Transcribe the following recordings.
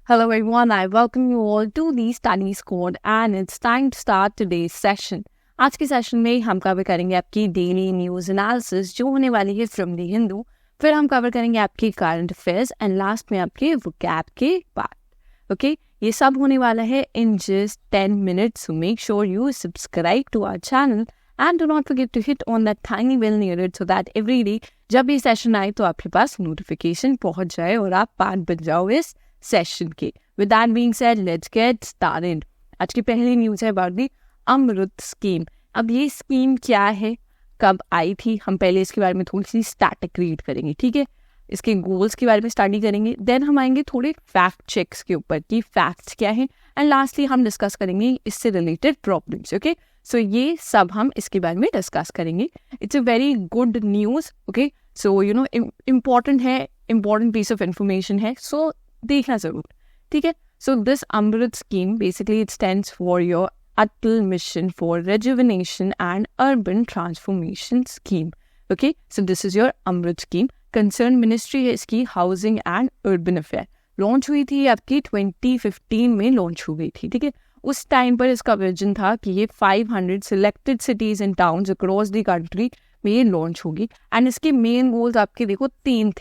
Hello everyone, I welcome you all to the Study Squad and it's time to start today's session. आज के session में हम cover करेंगे आपकी daily news analysis जो होने वाली है फ्रॉम द हिंदू, फिर हम कवर करेंगे आपकी करंट अफेयर्स एंड लास्ट में आपके वोकैब के पार्ट. ओके, ये सब होने वाला है in just 10 minutes. So make sure you subscribe to our channel and do not forget to hit on that tiny bell near it so that every day जब ये सेशन आए तो आपके पास नोटिफिकेशन पहुंच जाए और आप पार्ट बन जाओ इस सेशन के. With that being said, let's get started. आज की पहली न्यूज़ है अबाउट दी अमृत स्कीम. अब ये स्कीम क्या है, कब आई थी, हम पहले इसके बारे में थोड़ी सी स्टैटिक रीड करेंगे. ठीक है, इसके गोल्स के बारे में स्टडी करेंगे, देन हम आएंगे थोड़े फैक्ट चेक्स के ऊपर कि फैक्ट्स क्या हैं, एंड लास्टली हम डिस्कस करेंगे इससे रिलेटेड प्रॉब्लम्स. ओके, सो ये सब हम इसके बारे में डिस्कस करेंगे. It's a very good news. Okay, so you know important है, इम्पॉर्टेंट पीस ऑफ इंफॉर्मेशन है, सो देखना जरूर. ठीक है, so this AMRUT scheme basically it stands for your Atal mission for rejuvenation and urban transformation scheme. Okay, so this is your AMRUT scheme. Concern ministry है इसकी housing and urban affair. Launch हुई थी आपकी 2015 में लॉन्च हो गई थी. ठीक है, उस टाइम पर इसका विजन था कि ये 500 selected cities and towns across the country में ये लॉन्च होगी. एंड इसके मेन गोल्स आपके देखो तीन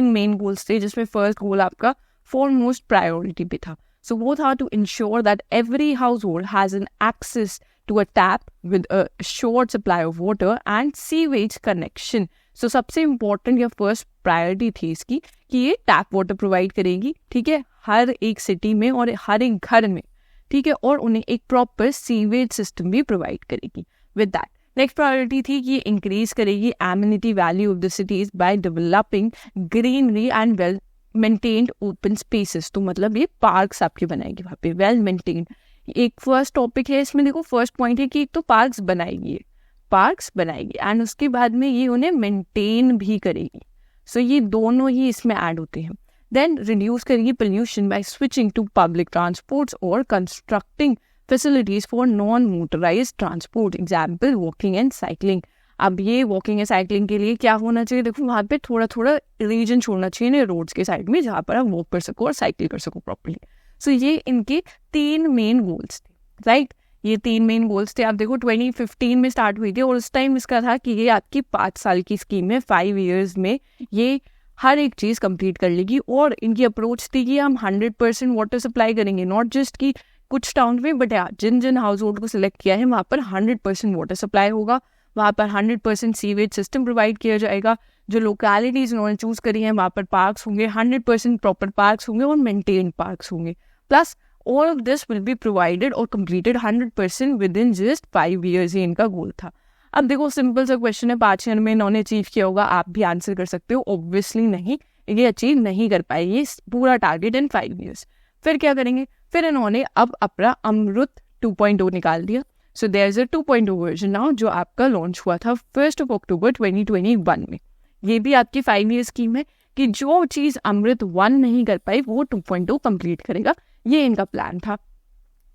मेन गोल्स थे, जिसमें फर्स्ट गोल आपका foremost प्रायोरिटी पे था. सो वो था to ensure that every household has an access to a tap with a short supply of water and sewage connection. So सबसे इम्पोर्टेंट या फर्स्ट प्रायोरिटी थी इसकी कि ये टैप वाटर प्रोवाइड करेगी. ठीक है, हर एक सिटी में और हर एक घर में. ठीक है, और उन्हें एक प्रॉपर सीवेज सिस्टम भी प्रोवाइड करेगी. विद दैट नेक्स्ट प्रायोरिटी थी कि इंक्रीज करेगी immunity value of the cities by developing greenery and well maintained open spaces. तो मतलब ये पार्क्स आपके बनाएगी वहाँ पे, वेल मेंटेन्ड. एक फर्स्ट टॉपिक है इसमें, देखो फर्स्ट पॉइंट है कि एक तो पार्क्स बनाएगी एंड उसके बाद में ये उन्हें मेंटेन भी करेगी. सो ये दोनों ही इसमें ऐड होते हैं. देन रिड्यूस करेगी pollution by switching to public transports और constructing facilities for non motorised transport, example walking and cycling. अब ये वॉकिंग एंड साइकिलिंग के लिए क्या होना चाहिए, देखो वहाँ पे थोड़ा थोड़ा रीजन छोड़ना चाहिए रोड्स के साइड में जहाँ पर आप वॉक कर सको और साइकिल कर सको प्रॉपर्ली. सो ये इनके 3 मेन गोल्स थे. राइट, ये 3 मेन गोल्स थे. आप देखो 2015 में स्टार्ट हुई थी और उस टाइम इसका था कि ये आपकी 5 साल की स्कीम है, 5 years में ये हर एक चीज़ कंप्लीट कर लेगी. और इनकी अप्रोच थी कि हम 100% वाटर सप्लाई करेंगे, नॉट जस्ट कि कुछ टाउन में, बट जिन जिन हाउस होल्ड को सिलेक्ट किया है वहाँ पर 100% वाटर सप्लाई होगा, वहाँ पर 100% सीवेज सिस्टम प्रोवाइड किया जाएगा. जो लोकेलिटीज उन्होंने चूज करी हैं वहाँ पर पार्क्स होंगे, 100% प्रॉपर पार्क्स होंगे और मेंटेन पार्क्स होंगे. Plus all of this will be provided और completed 100% within just 5 years. ये इनका गोल था. अब देखो सिंपल सा क्वेश्चन है, 5 year में इन्होंने अचीव किया होगा, आप भी आंसर कर सकते हो. ऑब्वियसली नहीं, ये अचीव नहीं कर पाए ये पूरा टारगेट इन 5 years. फिर क्या करेंगे, फिर इन्होंने अब अपना अमृत 2.0 निकाल दिया. So there is a 2.0 version now जो आपका लॉन्च हुआ था 1 October 2021 में. ये भी आपकी 5 year स्कीम है कि जो चीज़ अमृत 1 नहीं कर पाई वो 2.0 कंप्लीट करेगा. ये इनका प्लान था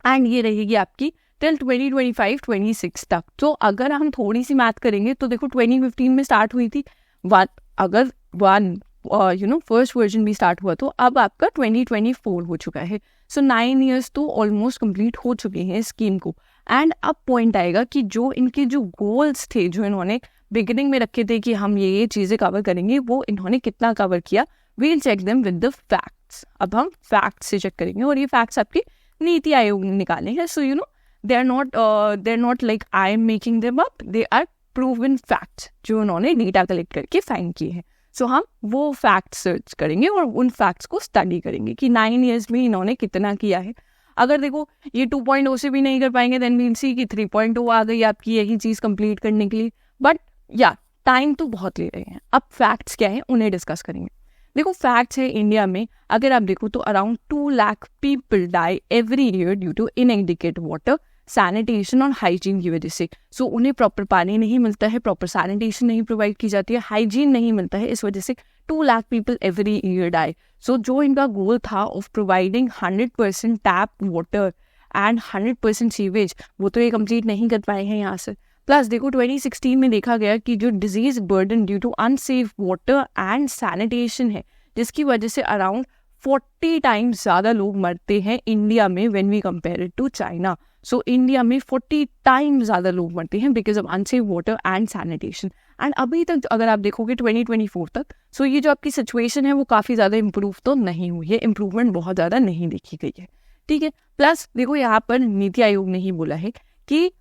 एंड ये रहेगी आपकी टिल 2025-26 तक. तो अगर हम थोड़ी सी मैथ करेंगे तो देखो 2015 में स्टार्ट हुई थी, अगर 1 फर्स्ट वर्जन भी स्टार्ट हुआ तो अब आपका 2024 हो चुका है. सो 9 years तो ऑलमोस्ट कंप्लीट हो चुके हैं स्कीम को. एंड अब पॉइंट आएगा कि जो इनके जो गोल्स थे, जो इन्होंने बिगिनिंग में रखे थे कि हम ये चीज़ें कवर करेंगे, वो इन्होंने कितना कवर किया. We'll check them with the facts. अब हम फैक्ट्स से चेक करेंगे और ये फैक्ट्स आपकी नीति आयोग ने निकाले हैं. So they are not like I am making them up, they are proven facts जो उन्होंने डेटा कलेक्ट करके फाइंड किए हैं. सो हम वो फैक्ट सर्च करेंगे और उन फैक्ट्स को स्टडी करेंगे कि 9 years में इन्होंने कितना किया है. अगर देखो ये 2.0 से भी नहीं कर पाएंगे देन वील सी कि 3.0 आ गई आपकी यही चीज़ कंप्लीट करने के लिए. बट या टाइम तो बहुत ले रहे हैं. अब फैक्ट्स क्या है उन्हें डिस्कस करेंगे. देखो फैक्ट्स है, इंडिया में अगर आप देखो तो around 2 lakh people die every year due to inadequate water, sanitation और हाइजीन की वजह से. सो उन्हें प्रॉपर पानी नहीं मिलता है, प्रॉपर सैनिटेशन नहीं प्रोवाइड की जाती है, हाइजीन नहीं मिलता है, इस वजह से 2 lakh people every year die. So जो इनका गोल था of providing 100% tap water and 100% sewage, वो तो ये कंप्लीट नहीं कर पाए हैं यहाँ से. प्लस देखो 2016 में देखा गया कि जो disease burden due to unsafe water and sanitation है, जिसकी वजह से अराउंड 40 टाइम्स ज़्यादा लोग मरते हैं इंडिया में when we compare it to China. So India में 40 टाइम्स ज़्यादा लोग मरते हैं because of unsafe water and sanitation. And अभी तक अगर आप देखोगे 2024 तक, सो ये जो आपकी सिचुएशन है वो काफ़ी ज़्यादा इम्प्रूव तो नहीं हुई है, इम्प्रूवमेंट बहुत ज़्यादा नहीं देखी गई है, ठीक है। प्लस देखो यहाँ पर नीति आयोग ने ही बोला है कि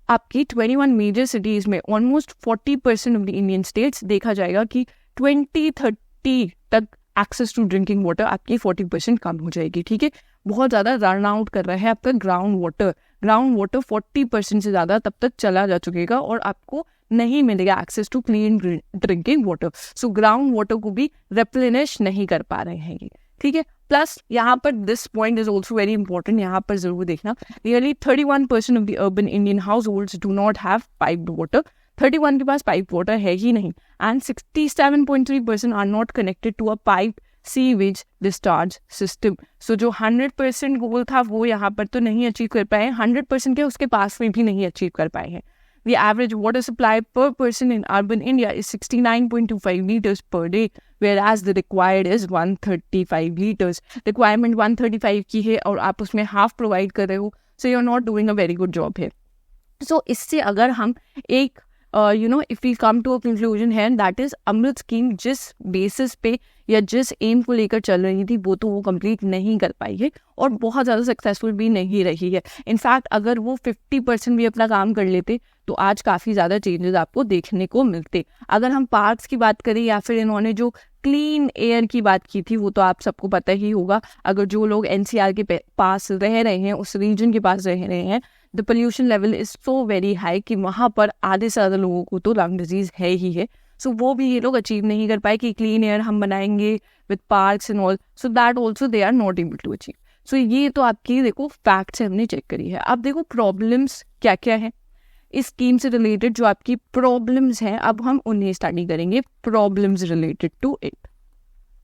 आपकी 21 मेजर सिटीज़ में almost 40% of the Indian states देखा जाएगा कि 2030 तक एक्सेस टू ड्रिंकिंग वाटर आपकी 40% कम हो जाएगी, ठीक है। बहुत ज़्यादा रन आउट कर रहा है आपका ग्राउंड वाटर 40% से ज़्यादा तब तक चला जा चुकेगा और आपको नहीं मिलेगा access to clean drinking water. So ground water को भी रिप्लेनिश नहीं कर पा रहे हैं ये, ठीक है। प्लस यहाँ पर this point is also very important, यहाँ पर जरूर देखना, nearly 31% of the urban Indian households do not have piped water. 31 के पास पाइप वाटर है ही नहीं, and 67.3% are not connected to a pipe sewage discharge system. So जो 100% गोल था वो यहाँ पर तो नहीं अचीव कर पाए हैं, 100% के उसके पास में भी नहीं अचीव कर पाए हैं। The average water supply per person in urban India is 69.25 liters per day, whereas the required is 135 liters. Requirement 135 की है और आप उसमें half provide कर रहे हो, so you're not doing a very good job here. So इससे अगर हम एक if we come to a conclusion here, that is Amrut scheme जिस बेसिस पे या जिस एम को लेकर चल रही थी वो तो वो कंप्लीट नहीं कर पाई है और बहुत ज़्यादा सक्सेसफुल भी नहीं रही है। इनफैक्ट अगर वो 50% भी अपना काम कर लेते तो आज काफ़ी ज़्यादा चेंजेस आपको देखने को मिलते। अगर हम पार्क्स की बात करें या फिर इन्होंने जो क्लीन एयर की बात की थी वो तो आप सबको पता ही होगा। अगर जो लोग NCR के पास रह रहे हैं, उस रीजन के पास रह रहे हैं, the pollution level is so very high कि वहाँ पर आधे से ज़्यादा लोगों को तो लंग डिजीज है ही है। सो वो भी ये लोग अचीव नहीं कर पाए कि क्लीन एयर हम बनाएंगे with parks and all, so that also they are not able to achieve. So ये तो आपकी देखो फैक्ट्स हमने चेक करी है। अब देखो प्रॉब्लम्स क्या क्या है इस स्कीम से रिलेटेड, जो आपकी प्रॉब्लम्स हैं अब हम उन्हें स्टडी करेंगे, problems related to it.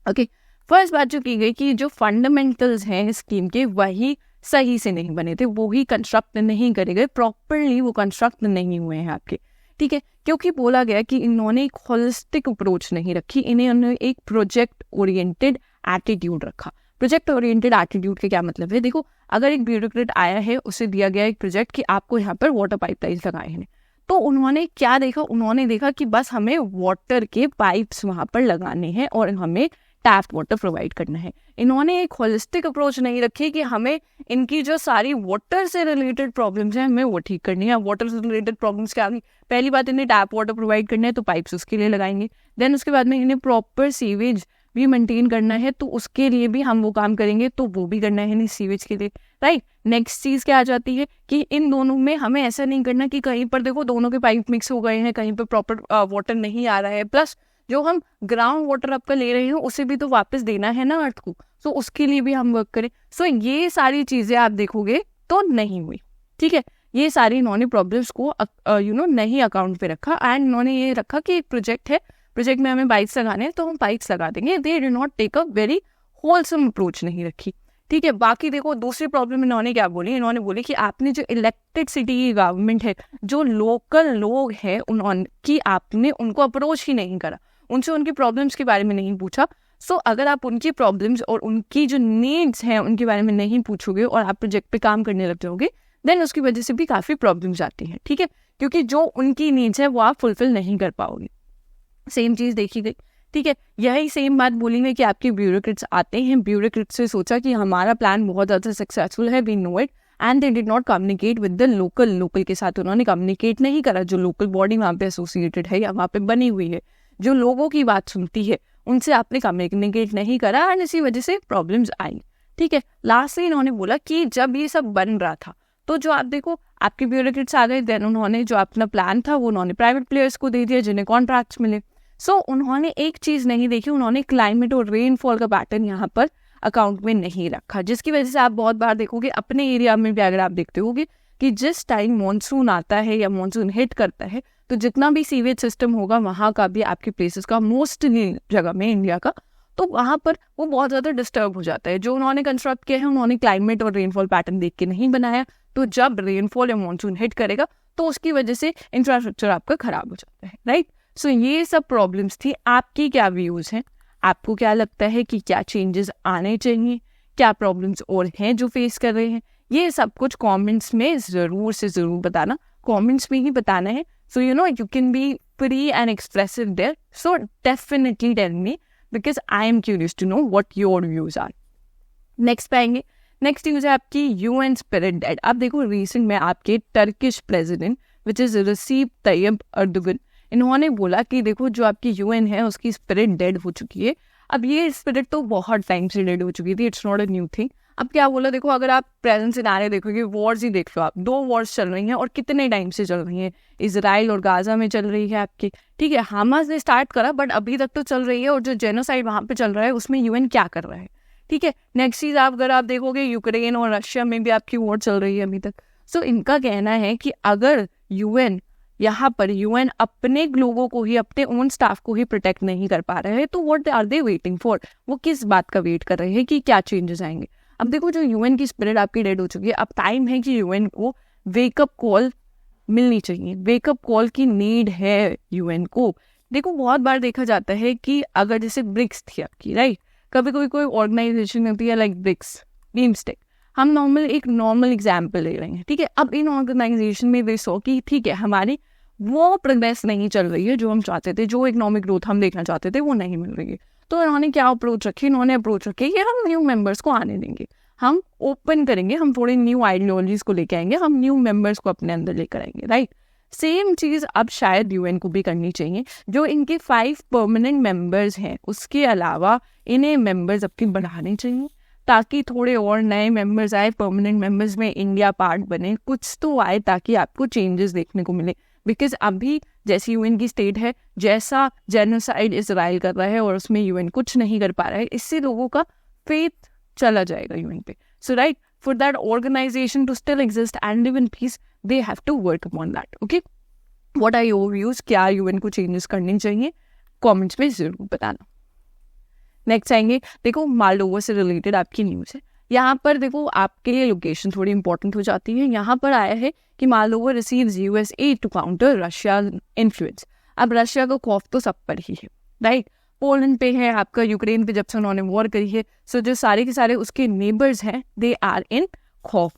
Okay, first बात जो की गई कि जो फंडामेंटल्स हैं इस स्कीम के वही सही से नहीं बने थे, वो ही कंस्ट्रक्ट नहीं करे गए प्रॉपरली, वो कंस्ट्रक्ट नहीं हुए हैं आपके, ठीक है। क्योंकि बोला गया कि इन्होंने एक होलिस्टिक अप्रोच नहीं रखी, इन्होंने एक प्रोजेक्ट ओरिएंटेड एटीट्यूड रखा। प्रोजेक्ट ओरिएंटेड एटीट्यूड का क्या मतलब है, देखो अगर एक ब्यूरोक्रेट आया है, उसे दिया गया एक प्रोजेक्ट कि आपको यहाँ पर वाटर पाइपलाइंस लगाए हैं, तो उन्होंने क्या देखा, उन्होंने देखा कि बस हमें वाटर के पाइप्स वहाँ पर लगाने हैं और हमें टैप वाटर प्रोवाइड करना है। इन्होंने एक होलिस्टिक अप्रोच नहीं रखी कि हमें इनकी जो सारी वाटर से रिलेटेड प्रॉब्लम्स हैं हमें वो ठीक करनी है। वाटर से रिलेटेड प्रॉब्लम्स क्या होगी, पहली बात इन्हें टैप वाटर प्रोवाइड करना है तो पाइप्स उसके लिए लगाएंगे, देन उसके बाद में इन्हें प्रॉपर सीवेज भी मेंटेन करना है तो उसके लिए भी हम वो काम करेंगे, तो वो भी करना है नहीं सीवेज के लिए, राइट। नेक्स्ट चीज़ क्या आ जाती है कि इन दोनों में हमें ऐसा नहीं करना कि कहीं पर देखो दोनों के पाइप मिक्स हो गए हैं, कहीं पर प्रॉपर वाटर नहीं आ रहा है, प्लस जो हम ग्राउंड वाटर आपका ले रहे हैं उसे भी तो वापस देना है ना अर्थ को, सो उसके लिए भी हम वर्क करें। सो ये सारी चीज़ें आप देखोगे तो नहीं हुई, ठीक है। ये सारी इन्होंने प्रॉब्लम्स को नहीं अकाउंट पे रखा, एंड इन्होंने ये रखा कि एक प्रोजेक्ट है, प्रोजेक्ट में हमें पाइप्स लगाने हैं तो हम पाइप्स लगा देंगे। They did not take a very wholesome approach नहीं रखी, ठीक है। बाकी देखो दूसरी प्रॉब्लम इन्होंने क्या बोली, इन्होंने बोली कि आपने जो इलेक्टेड सिटी की गवर्नमेंट है, जो लोकल लोग हैं उनकी आपने उनको अप्रोच ही नहीं करा, उनसे उनकी प्रॉब्लम्स के बारे में नहीं पूछा। सो अगर आप उनकी प्रॉब्लम्स और उनकी जो नीड्स हैं उनके बारे में नहीं पूछोगे और आप प्रोजेक्ट पे काम करने लग जाओगे, देन उसकी वजह से भी काफ़ी प्रॉब्लम्स आती हैं, ठीक है, क्योंकि जो उनकी नीड्स है वो आप फुलफिल नहीं कर पाओगे। सेम चीज़ देखी गई, ठीक है। यही सेम बात बोलेंगे कि आपके ब्यूरोक्रेट्स आते हैं, ब्यूरोक्रेट्स से सोचा कि हमारा प्लान बहुत ज़्यादा सक्सेसफुल है, we know it, and they did not communicate with the local के साथ उन्होंने कम्युनिकेट नहीं करा। जो लोकल बॉडी वहाँ पे एसोसिएटेड है या वहाँ पे बनी हुई है, जो लोगों की बात सुनती है, उनसे आपने कम्युनिकेट नहीं करा एंड इसी वजह से प्रॉब्लम्स आई, ठीक है। लास्ट में इन्होंने बोला कि जब ये सब बन रहा था तो जो आप देखो आपके ब्यूरोक्रेट्स आ गए, देन उन्होंने जो अपना प्लान था वो उन्होंने प्राइवेट प्लेयर्स को दे दिया जिन्हें कॉन्ट्रैक्ट्स मिले। सो उन्होंने एक चीज़ नहीं देखी, उन्होंने क्लाइमेट और रेनफॉल का पैटर्न यहाँ पर अकाउंट में नहीं रखा, जिसकी वजह से आप बहुत बार देखोगे अपने एरिया में भी, अगर आप देखते होगे कि जिस टाइम मानसून आता है या मानसून हिट करता है तो जितना भी सीवेज सिस्टम होगा वहाँ का भी आपके प्लेसेस का मोस्टली जगह में इंडिया का, तो वहाँ पर वो बहुत ज़्यादा डिस्टर्ब हो जाता है। जो उन्होंने कंस्ट्रक्ट किया है उन्होंने क्लाइमेट और रेनफॉल पैटर्न देख के नहीं बनाया, तो जब रेनफॉल या मानसून हिट करेगा तो उसकी वजह से इंफ्रास्ट्रक्चर आपका खराब हो जाता है, राइट। सो ये सब प्रॉब्लम्स थी। आपकी क्या व्यूज़ हैं, आपको क्या लगता है कि क्या चेंजेस आने चाहिए, क्या प्रॉब्लम्स और हैं जो फेस कर रहे हैं, ये सब कुछ कमेंट्स में ज़रूर से ज़रूर बताना, कमेंट्स में ही बताना है. So you know you can be free and expressive there. So definitely tell me because I am curious to know what your views are. Next पे आएंगे. नेक्स्ट न्यूज है आपकी यूएन स्पिरिट डेड. अब देखो रिसेंट में आपके Turkish president which is Recep Tayyip Erdogan, इन्होंने बोला कि देखो जो आपकी यूएन है उसकी स्पिरिट डेड हो चुकी है. अब ये स्पिरिट तो बहुत टाइम से डेड हो चुकी थी, it's not a new thing. अब क्या बोला, देखो अगर आप प्रेजेंट सिनारियो देखोगे, वॉर्स ही देख लो आप, 2 वॉर्स चल रही हैं और कितने टाइम से चल रही हैं. इजराइल और गाजा में चल रही है आपकी, ठीक है. हमास ने स्टार्ट करा बट अभी तक तो चल रही है, और जो जेनोसाइड वहाँ पे चल रहा है उसमें यूएन क्या कर रहा है, ठीक है. नेक्स्ट चीज अगर आप देखोगे, यूक्रेन और रशिया में भी आपकी वॉर चल रही है अभी तक. सो इनका कहना है कि अगर यूएन अपने लोगों को ही, अपने ओन स्टाफ को ही प्रोटेक्ट नहीं कर पा रहे हैं, तो what are they waiting for, वो किस बात का वेट कर रहे हैं कि क्या चेंजेस आएंगे. अब देखो जो यूएन की स्पिरिट आपकी डेड हो चुकी है, अब टाइम है कि यूएन को वेकअप कॉल मिलनी चाहिए. वेकअप कॉल की नीड है यूएन को. देखो बहुत बार देखा जाता है कि अगर जैसे ब्रिक्स थी आपकी, राइट, कभी कभी कोई ऑर्गेनाइजेशन होती है लाइक ब्रिक्स, बीमस्टेक, हम एक नॉर्मल एग्जाम्पल ले रहे हैं, ठीक है. अब इन ऑर्गेनाइजेशन में वे सो कि ठीक है हमारी वो प्रोग्रेस नहीं चल रही है जो हम चाहते थे, जो इकोनॉमिक ग्रोथ हम देखना चाहते थे वो नहीं मिल रही है. तो इन्होंने क्या अप्रोच रखी, इन्होंने अप्रोच रखी कि हम न्यू मेंबर्स को आने देंगे, हम ओपन करेंगे, हम थोड़े न्यू आइडियोलॉजीज को लेके आएंगे, हम न्यू मेंबर्स को अपने अंदर लेकर आएंगे, राइट. सेम चीज अब शायद यूएन को भी करनी चाहिए. जो इनके 5 परमानेंट मेंबर्स हैं उसके अलावा इन्हें मेंबर्स अपनी बढ़ाने चाहिए, ताकि थोड़े और नए मेंबर्स आए, परमानेंट मेंबर्स में इंडिया पार्ट बने, कुछ तो आए ताकि आपको चेंजेस देखने को मिले. बिकॉज अभी जैसी यूएन की स्टेट है, जैसा जेनोसाइड इजराइल कर रहा है और उसमें यूएन कुछ नहीं कर पा रहा है, इससे लोगों का फेथ चला जाएगा यूएन पे. So right, for that organization to still exist and live in peace, they have to work upon that. Okay, what are your views, क्या यूएन को चेंजेस करने चाहिए, कमेंट्स में जरूर बताना. नेक्स्ट आएंगे, देखो मालडोवा से रिलेटेड आपकी न्यूज़ है. यहाँ पर देखो आपके लिए लोकेशन थोड़ी इंपॉर्टेंट हो जाती है. यहाँ पर आया है कि Moldova receives US aid to counter Russia influence. अब रशिया का खौफ तो सब पर ही है, राइट. पोलैंड पे है आपका, यूक्रेन पे जब से उन्होंने वॉर करी है, सो जो सारे के सारे उसके नेबर्स हैं दे आर इन खौफ,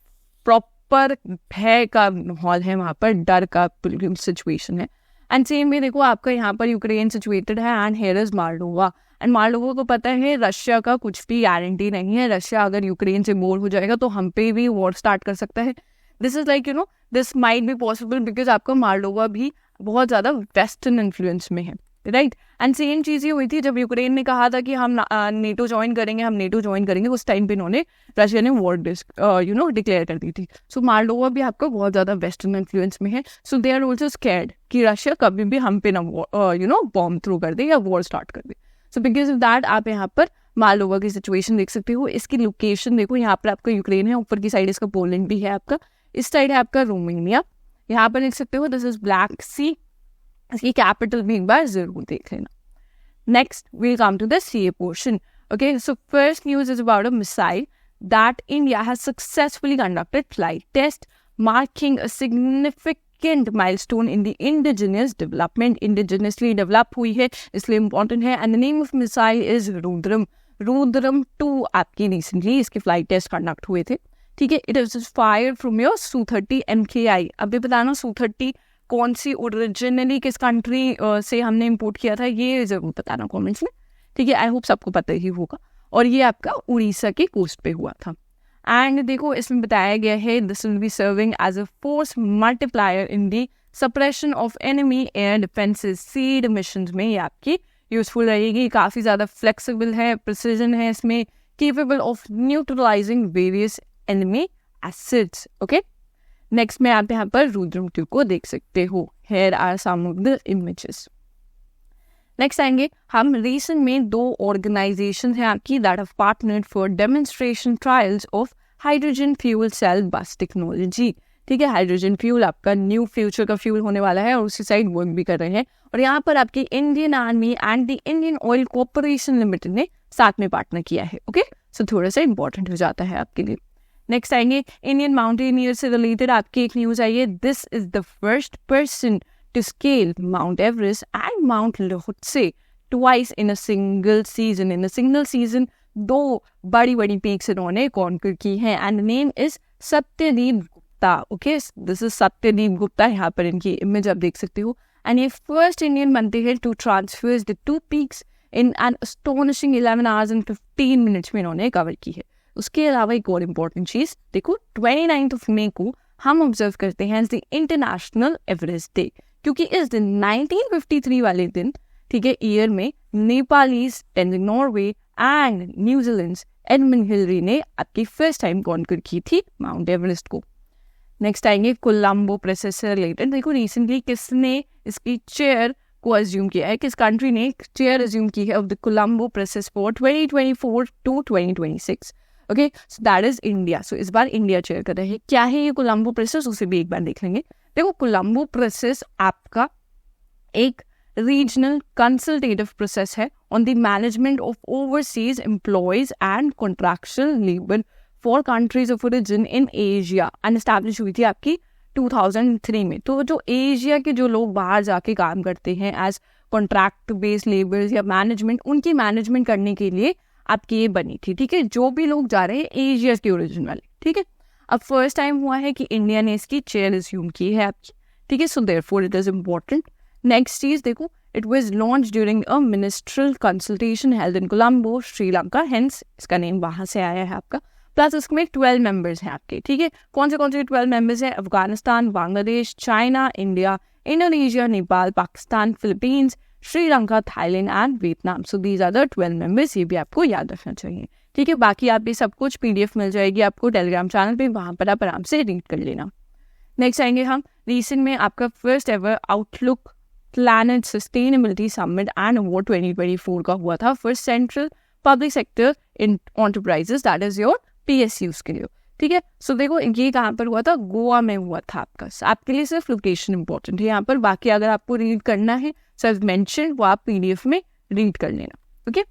प्रॉपर भय का माहौल है वहाँ पर, डर का सिचुएशन है. एंड सेम में देखो आपका यहाँ पर यूक्रेन सिचुएटेड है and here is Moldova. And Moldova को पता है रशिया का कुछ भी गारंटी नहीं है, रशिया अगर यूक्रेन से बोर हो जाएगा तो हम पे भी वॉर स्टार्ट कर सकता है. This is like this might be possible because आपका मालडोवा भी बहुत ज़्यादा वेस्टर्न इन्फ्लुएंस में है, राइट. एंड सेम चीज़ ये हुई थी जब यूक्रेन ने कहा था कि हम नेटो ज्वाइन करेंगे, उस टाइम पे इन्होंने, रशिया ने वॉर डिक्लेयर कर दी थी. सो मालडोवा भी आपका बहुत ज़्यादा वेस्टर्न इन्फ्लुएंस में है. सो दे आर ऑल्सो स्कैर्ड कि रशिया कभी भी हम पे ना बॉम्ब थ्रू कर दे या वॉर स्टार्ट कर दे. सो बिकॉज ऑफ दैट आप यहाँ पर मालडोवा की सिचुएशन देख सकते हो. इसकी लोकेशन देखो, यहाँ पर आपका यूक्रेन है, ऊपर की साइड इसका पोलैंड भी है आपका, इस साइड है आपका रोमानिया. यहाँ पर देख सकते हो दिस इज ब्लैक सी. इसकी कैपिटल भी एक बार जरूर देख लेना. Next we'll come to the CA portion. Okay, so first news is about a missile that India has successfully conducted flight test, marking a significant milestone in the indigenous development. Indigenously develop हुई है इसलिए important है. And the name of missile is Rudram 2 आपकी recently इसके flight test conduct हुए थे, ठीक है. It is fired from your Su-30 MKI. अभी बताना Su-30 कौन सी ओरिजिनली किस कंट्री से हमने इंपोर्ट किया था, ये जरूर बताना कमेंट्स में, ठीक है. आई होप सबको पता ही होगा. और ये आपका उड़ीसा के कोस्ट पे हुआ था. एंड देखो इसमें बताया गया है this will be serving as a force multiplier in the suppression of enemy air defences SEAD missions में ये आपकी यूजफुल रहेगी. काफ़ी ज़्यादा फ्लेक्सिबल है, प्रिसीजन है इसमें, capable of neutralising various enemy acids. Okay, next में आप यहाँ पर रुद्रम 2 को देख सकते हो. Here are some of the images. Next आएंगे हम, रिसेंट में 2 ऑर्गेनाइजेशन हैं आपकी that have partnered for demonstration trials of hydrogen fuel cell bus technology, ठीक है. हाइड्रोजन फ्यूल आपका न्यू फ्यूचर का फ्यूल होने वाला है और उसी साइड वर्क भी कर रहे हैं. और यहाँ पर आपकी Indian army and the Indian oil corporation limited ने साथ में पार्टनर किया है. ओके, सो थोड़ा सा इंपॉर्टेंट हो जाता है आपके लिए. नेक्स्ट आएंगे इंडियन माउंटेनियर से रिलेटेड आपकी एक न्यूज आई है. This is the first person to scale Mount Everest and Mount Lhotse twice in a single season 2 बड़ी पीक्स इन्होंने कॉन्कर की हैं and name is Satyadeep Gupta. Okay, this is Satyadeep Gupta. यहाँ पर इनकी इमेज आप देख सकते हो एंड ये फर्स्ट इंडियन बनते हैं to transfers the 2 peaks in an astonishing 11 hours and 15 minutes में इन्होंने कवर की है. उसके अलावा एक और इम्पॉर्टेंट चीज देखो, 29 मई को हम ऑब्जर्व करते हैं द इंटरनेशनल एवरेस्ट डे, क्योंकि इस दिन 1953 वाले दिन, ठीक है, ईयर में Nepalese, Norway and New Zealand Edmund Hillary ने आपकी फर्स्ट टाइम कॉन्कर की थी माउंट एवरेस्ट को. नेक्स्ट आएंगे कोलंबो प्रोसेस से रिलेटेड. देखो रिसेंटली किसने इसकी चेयर को अज्यूम किया है, किस कंट्री ने चेयर अज्यूम की है of the Colombo process for 2024 to 2026. Okay, so that is India. So इस बार इंडिया चेयर कर रहे हैं. क्या है ये कोलंबो प्रोसेस, उसे भी एक बार देख लेंगे. देखो, कोलंबो प्रोसेस आपका एक रीजनल कंसल्टेटिव प्रोसेस है on the management of overseas employees and contractual labour for countries of origin in Asia and establish हुई थी आपकी 2003 में. तो जो एशिया के जो लोग बाहर जाके काम करते हैं एज कॉन्ट्रैक्ट बेस्ड लेबर्स या मैनेजमेंट, उनकी मैनेजमेंट करने के लिए आपकी ये बनी थी. ठीक है, जो भी लोग जा रहे हैं एशिया के ओरिजिन वाले. ठीक है, अब फर्स्ट टाइम हुआ है कि इंडिया ने इसकी चेयर अज्यूम की है आपकी. ठीक है, so therefore it is important. Next चीज देखो, it was launch during a ministerial consultation held in Colombo, Sri Lanka, hence इसका नेम वहां से आया है आपका. प्लस इसमें 12 मेंबर्स हैं आपके. ठीक है, कौन से 12 मेंबर्स हैं? Afghanistan, Bangladesh, China, India, Indonesia, Nepal, Pakistan, Philippines, Sri Lanka, Thailand and Vietnam. So these are the 12 members. ये भी आपको याद रखना चाहिए. ठीक है, बाकी आप ये सब कुछ PDF मिल जाएगी आपको टेलीग्राम चैनल पे, वहां पर आप आराम से रीड कर लेना. नेक्स्ट आएंगे हम रिसेंट में आपका first ever outlook planet sustainability summit and award 2024 का हुआ था for central public sector in enterprises, that is your PSUs के लिए. ठीक है, सो देखो ये कहाँ पर हुआ था? गोवा में हुआ था आपका. आपके लिए सिर्फ लोकेशन इंपॉर्टेंट है यहाँ पर, बाकी अगर आपको रीड करना है सिर्फ मेंशन, वो आप PDF में रीड कर लेना. ओके,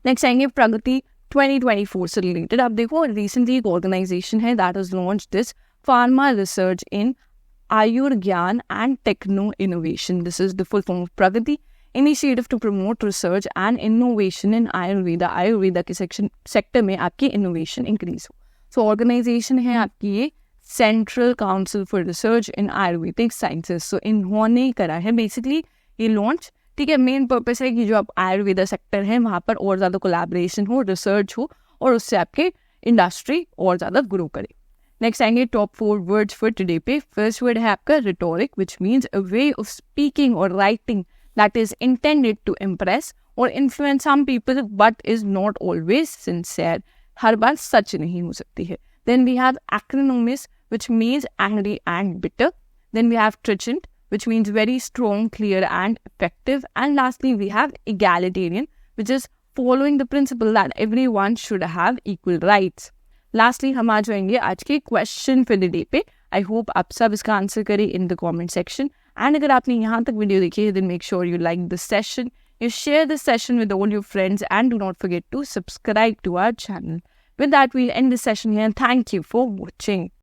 नेक्स्ट आएंगे प्रगति 2024 से रिलेटेड. आप देखो रिसेंटली एक ऑर्गेनाइजेशन है that is launch this pharma research in Ayurgyan and techno innovation. This is the full form of Pragati, initiative to promote research and innovation in Ayurveda के सेक्टर में आपकी इनोवेशन इंक्रीज हो. सो ऑर्गेनाइजेशन है आपकी ये central council for research in Ayurvedic sciences. So इन्होंने करा है बेसिकली ये लॉन्च. ठीक है, मेन पर्पस है कि जो आप आयुर्वेदा सेक्टर है वहाँ पर और ज़्यादा कोलैबोरेशन हो, रिसर्च हो और उससे आपके इंडस्ट्री और ज़्यादा ग्रो करे. नेक्स्ट आएंगे टॉप 4 वर्ड्स फॉर टुडे पे. फर्स्ट वर्ड है आपका rhetoric, which means a way of speaking और writing that is intended to impress or influence some people but is not always sincere. हर बार सच नहीं हो सकती है. Then we have acrimonious, which means angry and bitter. Then we have trenchant, which means very strong, clear and effective. And lastly we have egalitarian, which is following the principle that everyone should have equal rights. Lastly हम आ जाएंगे आज के question for the day पे. I hope आप सब इसका answer करें in the comment section. And अगर आपने यहाँ तक वीडियो देखी है, then make sure you like this session, you share this session with all your friends, and do not forget to subscribe to our channel. With that, we'll end this session here. Thank you for watching.